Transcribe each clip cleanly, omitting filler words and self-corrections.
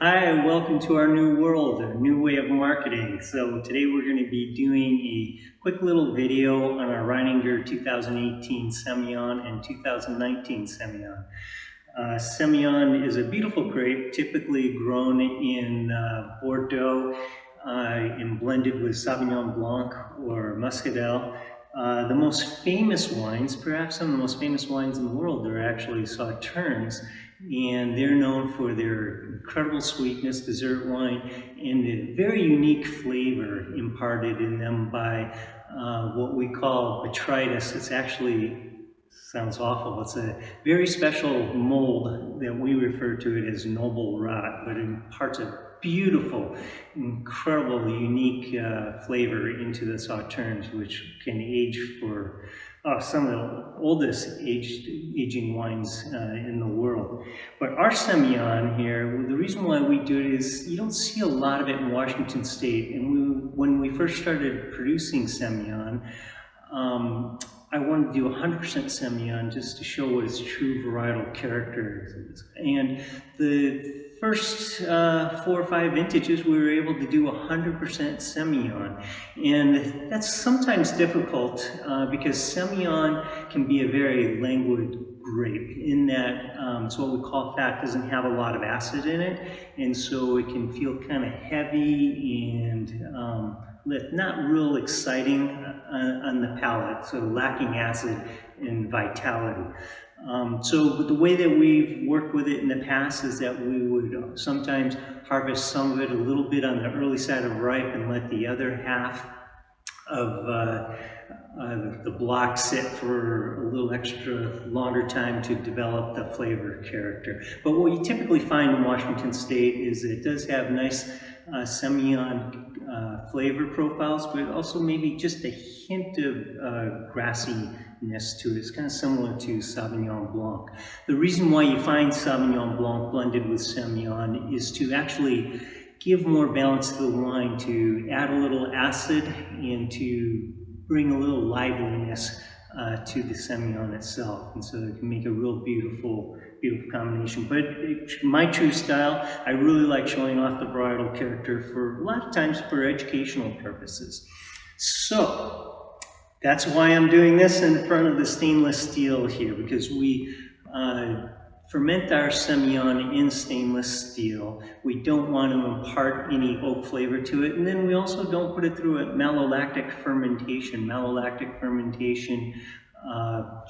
Hi, welcome to our new world, a new way of marketing. So today we're going to be doing a quick little video on our Reininger 2018 Sémillon and 2019 Sémillon. Sémillon is a beautiful grape, typically grown in Bordeaux and blended with Sauvignon Blanc or Muscadel. The most famous wines, perhaps some of the most famous wines in the world, are actually Sauternes, and they're known for their incredible sweetness, dessert wine, and a very unique flavor imparted in them by what we call botrytis. It's actually, sounds awful, it's a very special mold that we refer to it as noble rot, but it imparts a beautiful, incredible, unique flavor into the Sauternes, which can age for some of the oldest aging wines in the world. But our Sémillon here, the reason why we do it is you don't see a lot of it in Washington State. And when we first started producing Sémillon, I wanted to do 100% Sémillon just to show what its true varietal character is. And the first 4 or 5 vintages, we were able to do 100% Sémillon. And that's sometimes difficult because Sémillon can be a very languid grape in that it's what we call fat, doesn't have a lot of acid in it. And so it can feel kind of heavy and not real exciting on the palate, so lacking acid and vitality. So the way that we've worked with it in the past is that we would sometimes harvest some of it a little bit on the early side of ripe and let the other half of the block sit for a little extra longer time to develop the flavor character. But what you typically find in Washington State is it does have nice Sémillon flavor profiles, but also maybe just a hint of grassiness to it. It's kind of similar to Sauvignon Blanc. The reason why you find Sauvignon Blanc blended with Sémillon is to actually give more balance to the wine, to add a little acid and to bring a little liveliness to the Sémillon itself. And so it can make a real beautiful combination. But my true style, I really like showing off the varietal character for a lot of times for educational purposes. So that's why I'm doing this in front of the stainless steel here, because we ferment our Sémillon in stainless steel. We don't want to impart any oak flavor to it, and then we also don't put it through a malolactic fermentation. Malolactic fermentation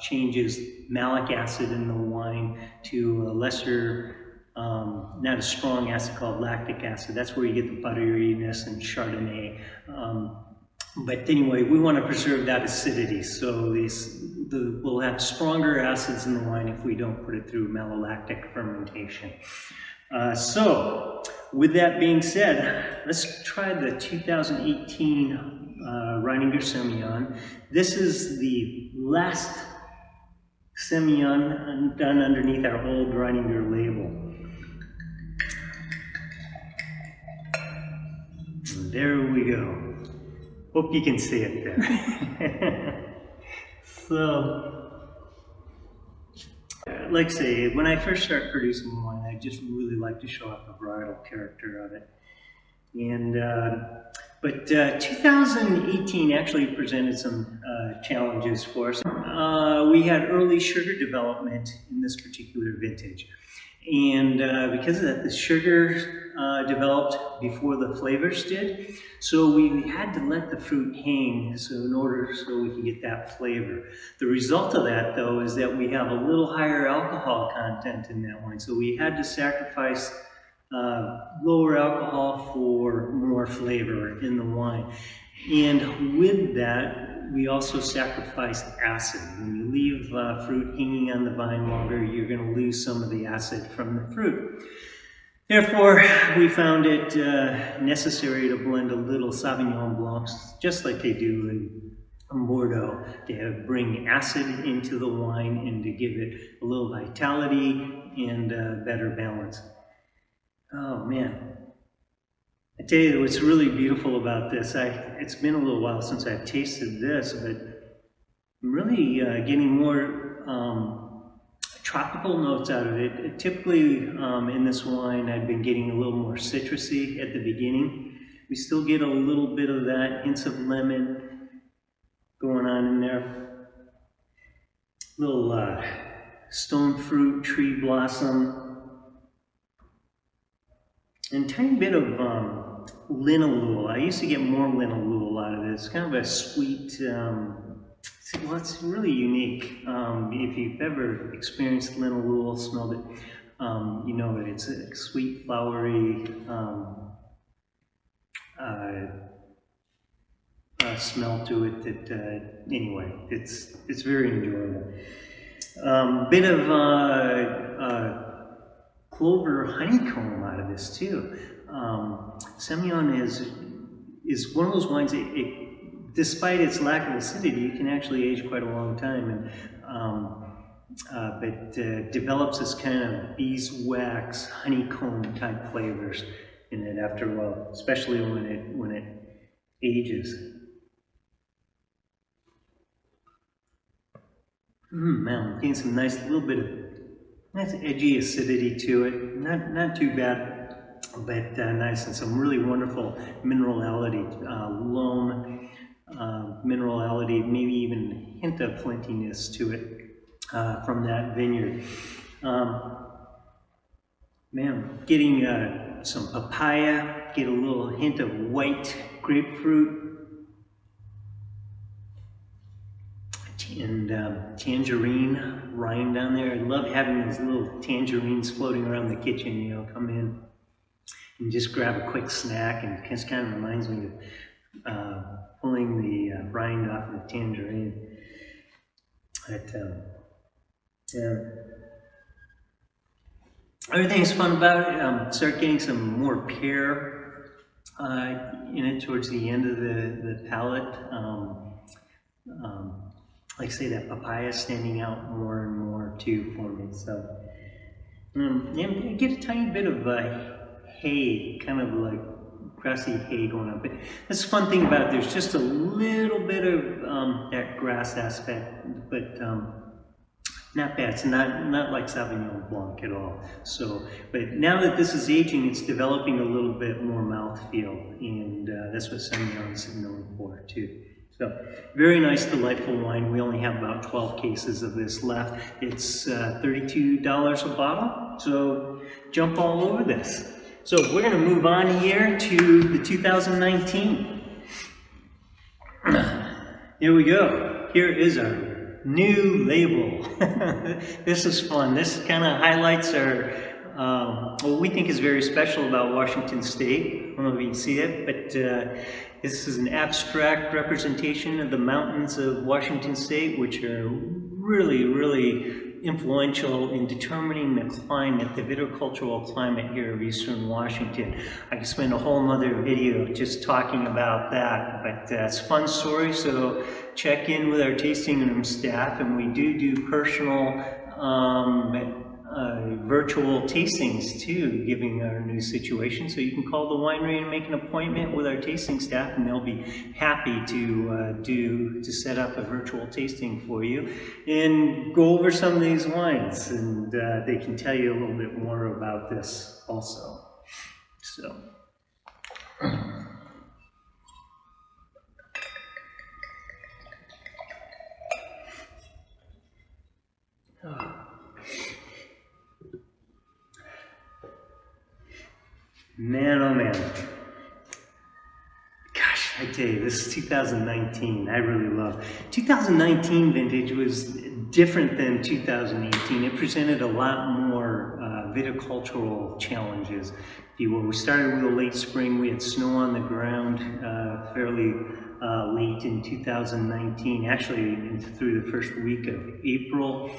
changes malic acid in the wine to a lesser, not a strong acid called lactic acid. That's where you get the butteriness and Chardonnay. But anyway, we want to preserve that acidity, so we'll have stronger acids in the wine if we don't put it through malolactic fermentation. So, with that being said, let's try the 2018 Reininger Sémillon. This is the last Sémillon done underneath our old Reininger label. There we go. Hope you can see it there. So, like I say, when I first start producing wine, I just really like to show off the varietal character of it. And but 2018 actually presented some challenges for us. We had early sugar development in this particular vintage. And because of that, the sugar developed before the flavors did. So we had to let the fruit hang so we could get that flavor. The result of that, though, is that we have a little higher alcohol content in that wine. So we had to sacrifice lower alcohol for more flavor in the wine. And with that, we also sacrificed acid. When you leave fruit hanging on the vine longer, you're going to lose some of the acid from the fruit. Therefore, we found it necessary to blend a little Sauvignon Blanc, just like they do in Bordeaux, to bring acid into the wine and to give it a little vitality and better balance. Oh man, I tell you what's really beautiful about this. It's been a little while since I've tasted this, but I'm really getting more tropical notes out of it. Typically in this wine I've been getting a little more citrusy at the beginning. We still get a little bit of that, hints of lemon going on in there. Little stone fruit, tree blossom, and a tiny bit of linalool. I used to get more linalool out of this. Kind of a sweet, well, it's really unique. If you've ever experienced linalool, smelled it, you know that it's a sweet, flowery smell to it. That anyway, it's very enjoyable. Bit of clover honeycomb out of this too. Sémillon is one of those wines that despite its lack of acidity, it can actually age quite a long time, and but develops this kind of beeswax, honeycomb type flavors in it after a while, especially when it ages. Man, getting some nice little bit of nice edgy acidity to it. Not too bad, but nice, and some really wonderful minerality, loam. Minerality, maybe even a hint of flintiness to it from that vineyard. Man, getting some papaya, get a little hint of white grapefruit, and tangerine rind down there. I love having these little tangerines floating around the kitchen, you know, come in and just grab a quick snack, and it just kind of reminds me of pulling the rind off of the tangerine. But, yeah. Other thing's fun about it, start getting some more pear in it towards the end of the palate. Like I say, that papaya is standing out more and more too for me. So, yeah, I get a tiny bit of hay, kind of like grassy hay going on. But that's the fun thing about it. There's just a little bit of that grass aspect, but not bad. It's not like Sauvignon Blanc at all. So, but now that this is aging, it's developing a little bit more mouthfeel, and that's what Sémillon is known for too. So, very nice, delightful wine. We only have about 12 cases of this left. It's $32 a bottle, so jump all over this. So we're going to move on here to the 2019. Here we go. Here is our new label. This is fun. This kind of highlights our what we think is very special about Washington State. I don't know if you can see it, but this is an abstract representation of the mountains of Washington State, which are really, really influential in determining the climate, the viticultural climate here of Eastern Washington. I could spend a whole nother video just talking about that, but it's a fun story, so check in with our tasting room staff, and we do personal virtual tastings too, giving our new situation. So you can call the winery and make an appointment with our tasting staff, and they'll be happy to set up a virtual tasting for you and go over some of these wines, and they can tell you a little bit more about this also. So. Man, oh man. Gosh, I tell you, this is 2019. I really love. 2019 vintage was different than 2018. It presented a lot more viticultural challenges, if you will. We started with a late spring. We had snow on the ground fairly late in 2019, actually through the first week of April.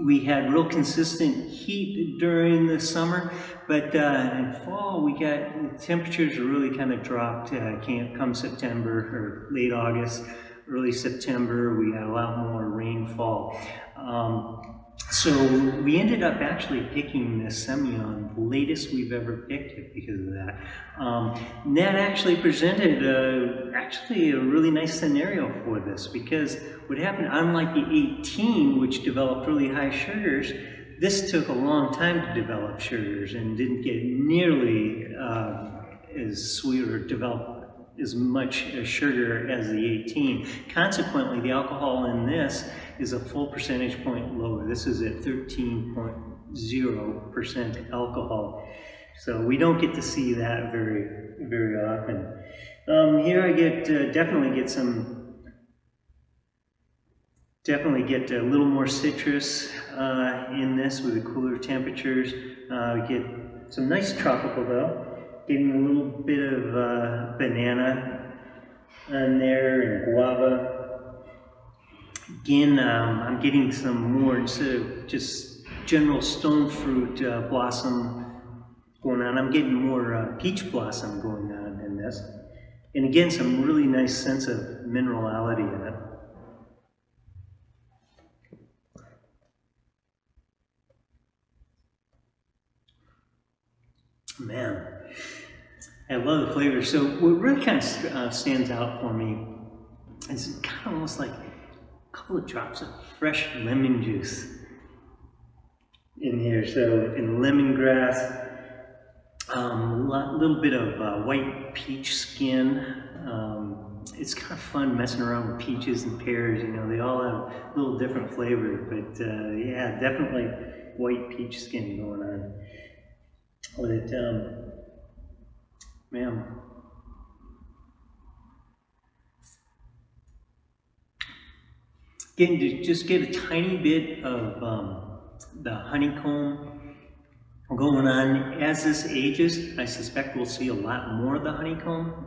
We had real consistent heat during the summer, but in fall we got, the temperatures really kind of dropped come September or late August, early September. We got a lot more rainfall. So we ended up actually picking this Semillon, the latest we've ever picked it because of that. That actually presented actually a really nice scenario for this, because what happened, unlike the 18, which developed really high sugars, this took a long time to develop sugars and didn't get nearly as sweet or develop as much sugar as the 18. Consequently, the alcohol in this is a full percentage point lower. This is at 13.0% alcohol. So we don't get to see that very often. Here I definitely get a little more citrus in this with the cooler temperatures. We get some nice tropical though. Getting a little bit of banana on there and guava. Again, I'm getting some more, instead of just general stone fruit blossom going on, I'm getting more peach blossom going on in this. And again, some really nice sense of minerality in it. Man, I love the flavor. So what really kind of stands out for me is kind of almost like a couple of drops of fresh lemon juice in here. So in lemongrass, a little bit of white peach skin. It's kind of fun messing around with peaches and pears. You know, they all have a little different flavor, but yeah, definitely white peach skin going on with it. Man. Again, to just get a tiny bit of the honeycomb going on. As this ages, I suspect we'll see a lot more of the honeycomb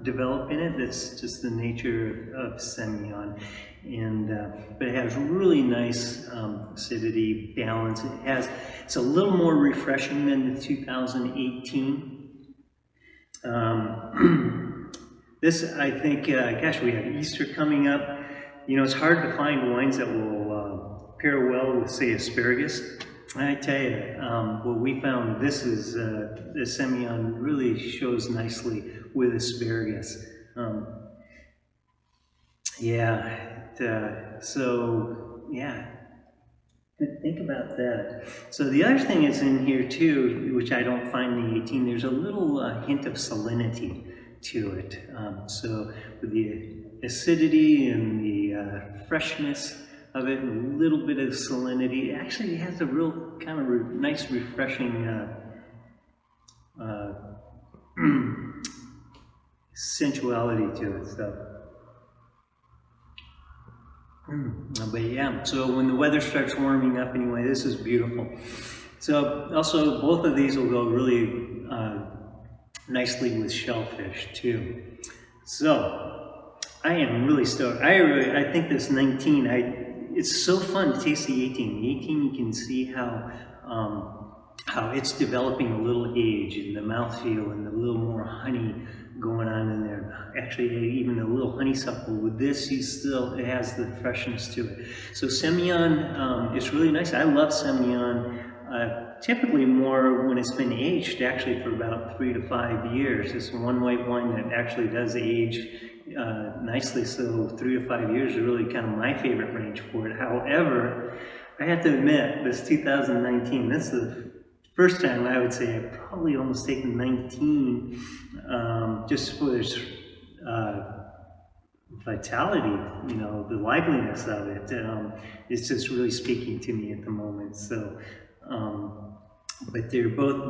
develop in it. That's just the nature of Semillon. And but it has really nice acidity balance. It's a little more refreshing than the 2018. This, I think, gosh, we have Easter coming up. You know, it's hard to find wines that will pair well with, say, asparagus. I tell you, what we found, this is, the Semillon really shows nicely with asparagus. So, yeah, think about that. So the other thing is in here too, which I don't find in the 18, there's a little hint of salinity to it. So with the acidity and the freshness of it, and a little bit of salinity, it actually has a real kind of nice, refreshing sensuality to it. So. But yeah, so when the weather starts warming up anyway, this is beautiful. So also both of these will go really nicely with shellfish too. So I am really stoked. I think this 19, it's so fun to taste the 18. The 18, you can see how it's developing a little age and the mouthfeel and a little more honey going on in there. Actually, even a little honeysuckle. With this, it has the freshness to it. So Semillon is really nice. I love Semillon. Typically more when it's been aged, actually for about 3 to 5 years. It's one white wine that actually does age nicely. So 3 to 5 years is really kind of my favorite range for it. However, I have to admit, this 2019, this is the first time I would say I've probably almost taken 19 just for its vitality, you know, the liveliness of it. It's just really speaking to me at the moment. So, but they're both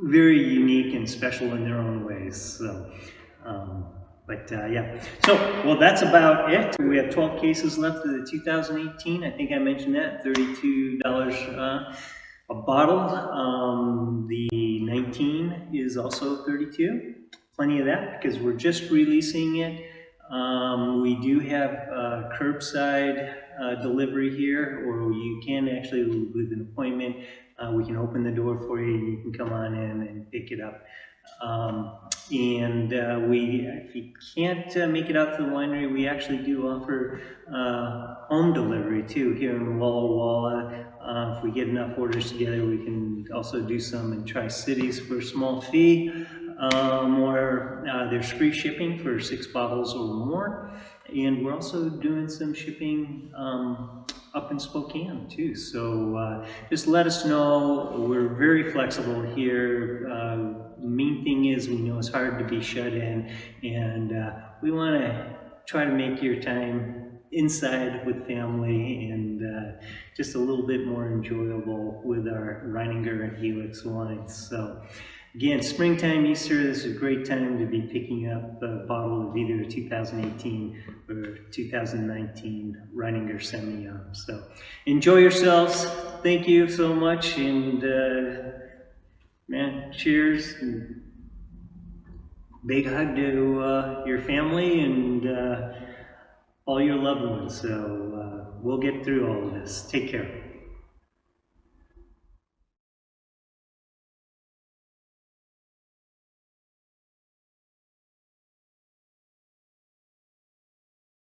very unique and special in their own ways. So, yeah. So, well, that's about it. We have 12 cases left of the 2018. I think I mentioned that, $32 a bottle. The 19 is also $32. Plenty of that because we're just releasing it. We do have curbside delivery here, or you can actually, with an appointment, we can open the door for you and you can come on in and pick it up. If you can't make it out to the winery, we actually do offer home delivery too here in Walla Walla. If we get enough orders together, we can also do some in Tri-Cities for a small fee, or there's free shipping for 6 bottles or more. And we're also doing some shipping up in Spokane too. So just let us know. We're very flexible here. The main thing is we know it's hard to be shut in, and we want to try to make your time inside with family and just a little bit more enjoyable with our Reininger and Helix wines. So again, springtime, Easter, this is a great time to be picking up a bottle of either 2018 or 2019 Reininger Sémillon. So enjoy yourselves. Thank you so much, and man, cheers. And big hug to your family and all your loved ones. So we'll get through all of this. Take care.